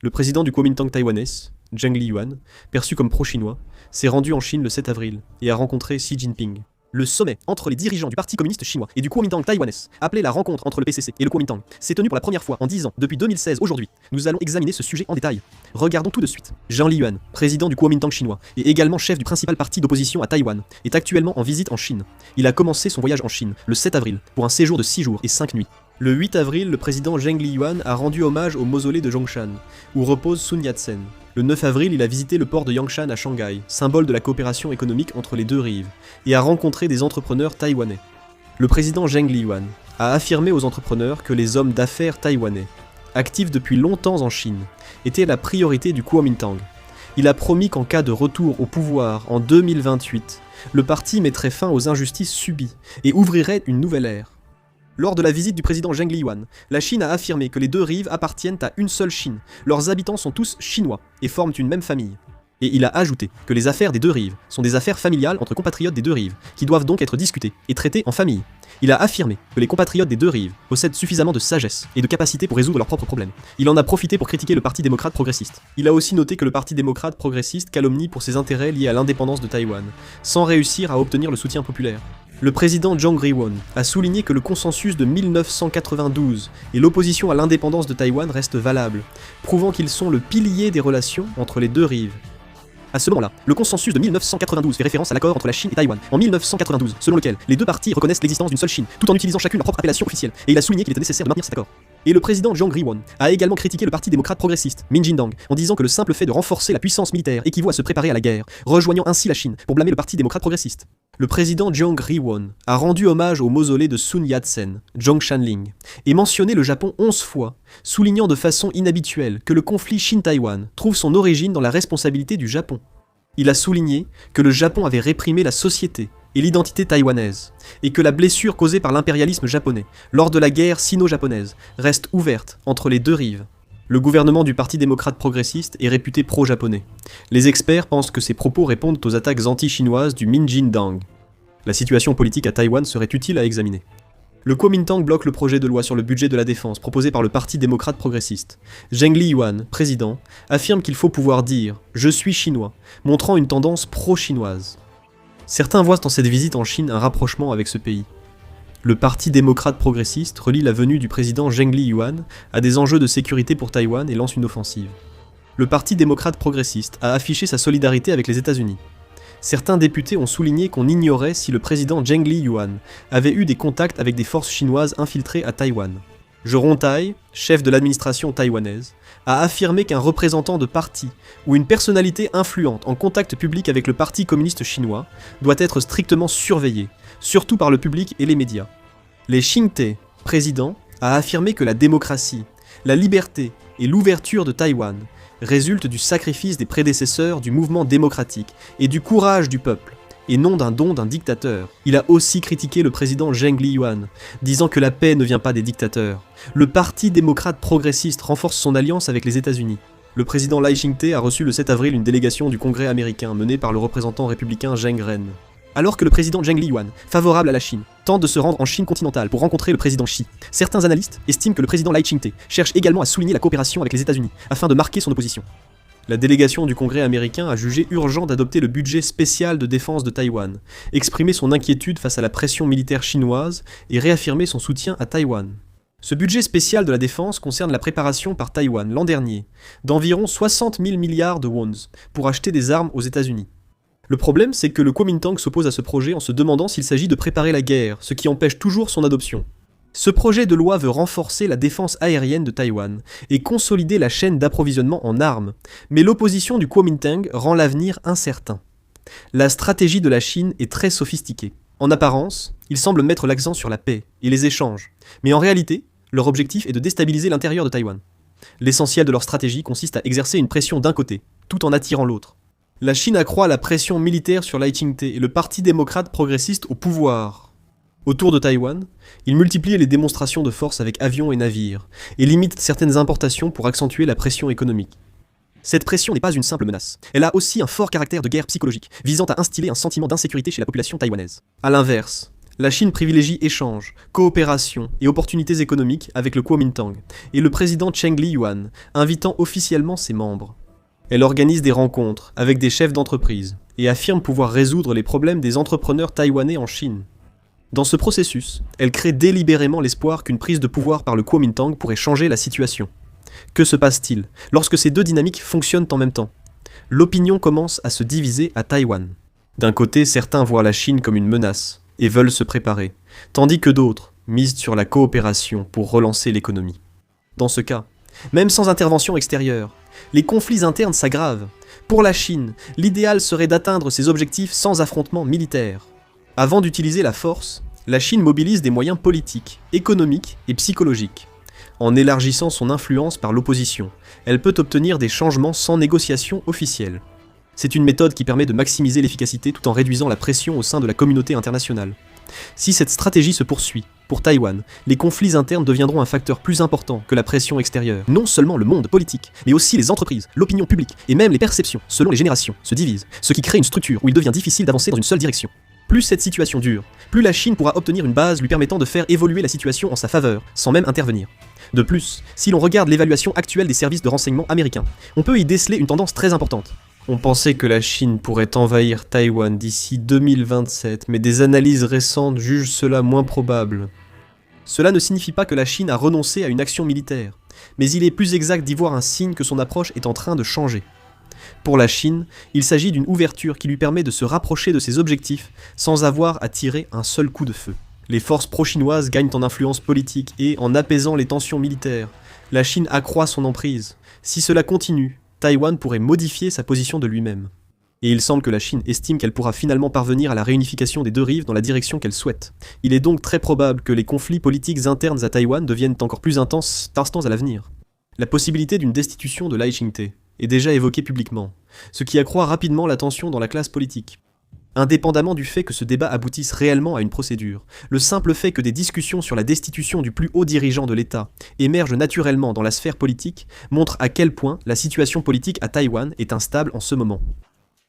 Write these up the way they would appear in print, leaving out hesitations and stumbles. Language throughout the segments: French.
Le président du Kuomintang taïwanais, Zheng Liyuan, perçu comme pro-chinois, s'est rendu en Chine le 7 avril et a rencontré Xi Jinping. Le sommet entre les dirigeants du Parti communiste chinois et du Kuomintang taïwanais, appelé la rencontre entre le PCC et le Kuomintang, s'est tenu pour la première fois en 10 ans depuis 2016 aujourd'hui. Nous allons examiner ce sujet en détail. Regardons tout de suite. Zheng Liyuan, président du Kuomintang chinois et également chef du principal parti d'opposition à Taïwan, est actuellement en visite en Chine. Il a commencé son voyage en Chine le 7 avril pour un séjour de 6 jours et 5 nuits. Le 8 avril, le président Zheng Liyuan a rendu hommage au mausolée de Zhongshan, où repose Sun Yat-sen. Le 9 avril, il a visité le port de Yangshan à Shanghai, symbole de la coopération économique entre les deux rives, et a rencontré des entrepreneurs taïwanais. Le président Zheng Liyuan a affirmé aux entrepreneurs que les hommes d'affaires taïwanais, actifs depuis longtemps en Chine, étaient la priorité du Kuomintang. Il a promis qu'en cas de retour au pouvoir en 2028, le parti mettrait fin aux injustices subies et ouvrirait une nouvelle ère. Lors de la visite du président Zheng Liyuan, la Chine a affirmé que les deux rives appartiennent à une seule Chine. Leurs habitants sont tous chinois et forment une même famille. Et il a ajouté que les affaires des deux rives sont des affaires familiales entre compatriotes des deux rives, qui doivent donc être discutées et traitées en famille. Il a affirmé que les compatriotes des deux rives possèdent suffisamment de sagesse et de capacité pour résoudre leurs propres problèmes. Il en a profité pour critiquer le Parti démocrate progressiste. Il a aussi noté que le Parti démocrate progressiste calomnie pour ses intérêts liés à l'indépendance de Taïwan, sans réussir à obtenir le soutien populaire. Le président Zhang Ri-won a souligné que le consensus de 1992 et l'opposition à l'indépendance de Taïwan restent valables, prouvant qu'ils sont le pilier des relations entre les deux rives. À ce moment-là, le consensus de 1992 fait référence à l'accord entre la Chine et Taïwan en 1992, selon lequel les deux parties reconnaissent l'existence d'une seule Chine, tout en utilisant chacune leur propre appellation officielle, et il a souligné qu'il était nécessaire de maintenir cet accord. Et le président Zhang Ri-won a également critiqué le Parti démocrate progressiste, Minjindang, en disant que le simple fait de renforcer la puissance militaire équivaut à se préparer à la guerre, rejoignant ainsi la Chine pour blâmer le Parti démocrate progressiste. Le président Zhang Ri-won a rendu hommage au mausolée de Sun Yat-sen, Zhongshanling, et mentionné le Japon 11 fois, soulignant de façon inhabituelle que le conflit Chine-Taïwan trouve son origine dans la responsabilité du Japon. Il a souligné que le Japon avait réprimé la société et l'identité taïwanaise, et que la blessure causée par l'impérialisme japonais lors de la guerre sino-japonaise reste ouverte entre les deux rives. Le gouvernement du Parti démocrate progressiste est réputé pro-japonais. Les experts pensent que ces propos répondent aux attaques anti-chinoises du Minjindang. La situation politique à Taïwan serait utile à examiner. Le Kuomintang bloque le projet de loi sur le budget de la défense proposé par le Parti démocrate progressiste. Zheng Liyuan, président, affirme qu'il faut pouvoir dire « Je suis chinois », montrant une tendance pro-chinoise. Certains voient dans cette visite en Chine un rapprochement avec ce pays. Le Parti démocrate progressiste relie la venue du président Zheng Liyuan à des enjeux de sécurité pour Taïwan et lance une offensive. Le Parti démocrate progressiste a affiché sa solidarité avec les États-Unis. Certains députés ont souligné qu'on ignorait si le président Zheng Liyuan avait eu des contacts avec des forces chinoises infiltrées à Taïwan. Zhou Rongtai, chef de l'administration taïwanaise, a affirmé qu'un représentant de parti ou une personnalité influente en contact public avec le Parti communiste chinois doit être strictement surveillé, surtout par le public et les médias. Les Xingte, président, a affirmé que la démocratie, la liberté et l'ouverture de Taïwan résultent du sacrifice des prédécesseurs du mouvement démocratique et du courage du peuple, et non d'un don d'un dictateur. Il a aussi critiqué le président Zheng Liyuan, disant que la paix ne vient pas des dictateurs. Le Parti démocrate progressiste renforce son alliance avec les États-Unis. Le président Lai Ching-te a reçu le 7 avril une délégation du Congrès américain menée par le représentant républicain Zheng Ren. Alors que le président Zheng Liyuan, favorable à la Chine, tente de se rendre en Chine continentale pour rencontrer le président Xi, certains analystes estiment que le président Lai Ching-te cherche également à souligner la coopération avec les États-Unis, afin de marquer son opposition. La délégation du Congrès américain a jugé urgent d'adopter le budget spécial de défense de Taïwan, exprimé son inquiétude face à la pression militaire chinoise et réaffirmé son soutien à Taïwan. Ce budget spécial de la défense concerne la préparation par Taïwan l'an dernier d'environ 60 000 milliards de wons pour acheter des armes aux États-Unis. Le problème, c'est que le Kuomintang s'oppose à ce projet en se demandant s'il s'agit de préparer la guerre, ce qui empêche toujours son adoption. Ce projet de loi veut renforcer la défense aérienne de Taïwan et consolider la chaîne d'approvisionnement en armes, mais l'opposition du Kuomintang rend l'avenir incertain. La stratégie de la Chine est très sophistiquée. En apparence, ils semblent mettre l'accent sur la paix et les échanges, mais en réalité, leur objectif est de déstabiliser l'intérieur de Taïwan. L'essentiel de leur stratégie consiste à exercer une pression d'un côté, tout en attirant l'autre. La Chine accroît la pression militaire sur Lai Ching-te et le Parti démocrate progressiste au pouvoir. Autour de Taïwan, il multiplie les démonstrations de force avec avions et navires, et limite certaines importations pour accentuer la pression économique. Cette pression n'est pas une simple menace, elle a aussi un fort caractère de guerre psychologique, visant à instiller un sentiment d'insécurité chez la population taïwanaise. A l'inverse, La Chine privilégie échanges, coopération et opportunités économiques avec le Kuomintang et le président Cheng Liyuan, invitant officiellement ses membres. Elle organise des rencontres avec des chefs d'entreprise et affirme pouvoir résoudre les problèmes des entrepreneurs taïwanais en Chine. Dans ce processus, elle crée délibérément l'espoir qu'une prise de pouvoir par le Kuomintang pourrait changer la situation. Que se passe-t-il lorsque ces deux dynamiques fonctionnent en même temps? L'opinion commence à se diviser à Taïwan. D'un côté, certains voient la Chine comme une menace et veulent se préparer, tandis que d'autres misent sur la coopération pour relancer l'économie. Dans ce cas, même sans intervention extérieure, les conflits internes s'aggravent. Pour la Chine, l'idéal serait d'atteindre ses objectifs sans affrontement militaire. Avant d'utiliser la force, la Chine mobilise des moyens politiques, économiques et psychologiques. En élargissant son influence par l'opposition, elle peut obtenir des changements sans négociation officielle. C'est une méthode qui permet de maximiser l'efficacité tout en réduisant la pression au sein de la communauté internationale. Si cette stratégie se poursuit, pour Taïwan, les conflits internes deviendront un facteur plus important que la pression extérieure. Non seulement le monde politique, mais aussi les entreprises, l'opinion publique et même les perceptions, selon les générations, se divisent, ce qui crée une structure où il devient difficile d'avancer dans une seule direction. Plus cette situation dure, plus la Chine pourra obtenir une base lui permettant de faire évoluer la situation en sa faveur, sans même intervenir. De plus, si l'on regarde l'évaluation actuelle des services de renseignement américains, on peut y déceler une tendance très importante. On pensait que la Chine pourrait envahir Taïwan d'ici 2027, mais des analyses récentes jugent cela moins probable. Cela ne signifie pas que la Chine a renoncé à une action militaire, mais il est plus exact d'y voir un signe que son approche est en train de changer. Pour la Chine, il s'agit d'une ouverture qui lui permet de se rapprocher de ses objectifs sans avoir à tirer un seul coup de feu. Les forces pro-chinoises gagnent en influence politique et, en apaisant les tensions militaires, la Chine accroît son emprise. Si cela continue, Taïwan pourrait modifier sa position de lui-même. Et il semble que la Chine estime qu'elle pourra finalement parvenir à la réunification des deux rives dans la direction qu'elle souhaite. Il est donc très probable que les conflits politiques internes à Taïwan deviennent encore plus intenses d'instants à l'avenir. La possibilité d'une destitution de Lai Ching-te est déjà évoquée publiquement, ce qui accroît rapidement la tension dans la classe politique. Indépendamment du fait que ce débat aboutisse réellement à une procédure, le simple fait que des discussions sur la destitution du plus haut dirigeant de l'État émergent naturellement dans la sphère politique montre à quel point la situation politique à Taïwan est instable en ce moment.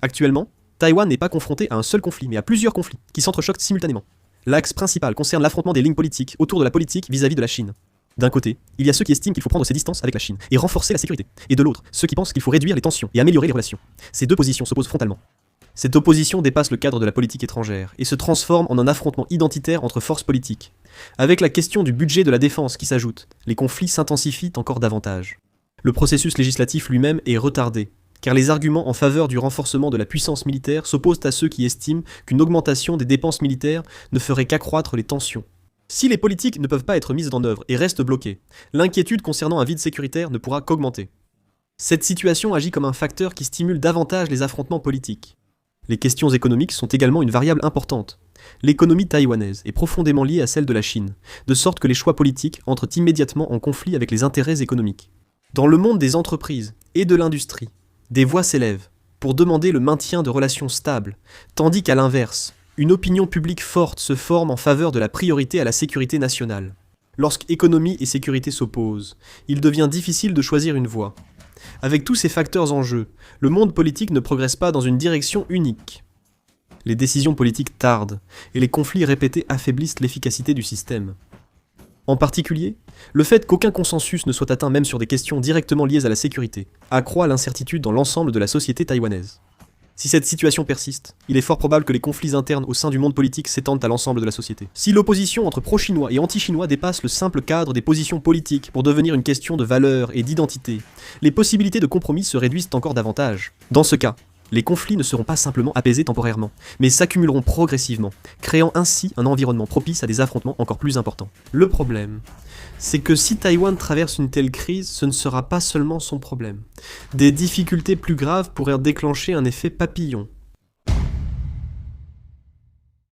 Actuellement, Taïwan n'est pas confronté à un seul conflit, mais à plusieurs conflits, qui s'entrechoquent simultanément. L'axe principal concerne l'affrontement des lignes politiques autour de la politique vis-à-vis de la Chine. D'un côté, il y a ceux qui estiment qu'il faut prendre ses distances avec la Chine et renforcer la sécurité, et de l'autre, ceux qui pensent qu'il faut réduire les tensions et améliorer les relations. Ces deux positions s'opposent frontalement. Cette opposition dépasse le cadre de la politique étrangère et se transforme en un affrontement identitaire entre forces politiques. Avec la question du budget de la défense qui s'ajoute, les conflits s'intensifient encore davantage. Le processus législatif lui-même est retardé, car les arguments en faveur du renforcement de la puissance militaire s'opposent à ceux qui estiment qu'une augmentation des dépenses militaires ne ferait qu'accroître les tensions. Si les politiques ne peuvent pas être mises en œuvre et restent bloquées, l'inquiétude concernant un vide sécuritaire ne pourra qu'augmenter. Cette situation agit comme un facteur qui stimule davantage les affrontements politiques. Les questions économiques sont également une variable importante. L'économie taïwanaise est profondément liée à celle de la Chine, de sorte que les choix politiques entrent immédiatement en conflit avec les intérêts économiques. Dans le monde des entreprises et de l'industrie, des voix s'élèvent pour demander le maintien de relations stables, tandis qu'à l'inverse, une opinion publique forte se forme en faveur de la priorité à la sécurité nationale. Lorsqu'économie et sécurité s'opposent, il devient difficile de choisir une voie. Avec tous ces facteurs en jeu, le monde politique ne progresse pas dans une direction unique. Les décisions politiques tardent, et les conflits répétés affaiblissent l'efficacité du système. En particulier, le fait qu'aucun consensus ne soit atteint même sur des questions directement liées à la sécurité accroît l'incertitude dans l'ensemble de la société taïwanaise. Si cette situation persiste, il est fort probable que les conflits internes au sein du monde politique s'étendent à l'ensemble de la société. Si l'opposition entre pro-chinois et anti-chinois dépasse le simple cadre des positions politiques pour devenir une question de valeur et d'identité, les possibilités de compromis se réduisent encore davantage. Dans ce cas, les conflits ne seront pas simplement apaisés temporairement, mais s'accumuleront progressivement, créant ainsi un environnement propice à des affrontements encore plus importants. Le problème, c'est que si Taïwan traverse une telle crise, ce ne sera pas seulement son problème. Des difficultés plus graves pourraient déclencher un effet papillon.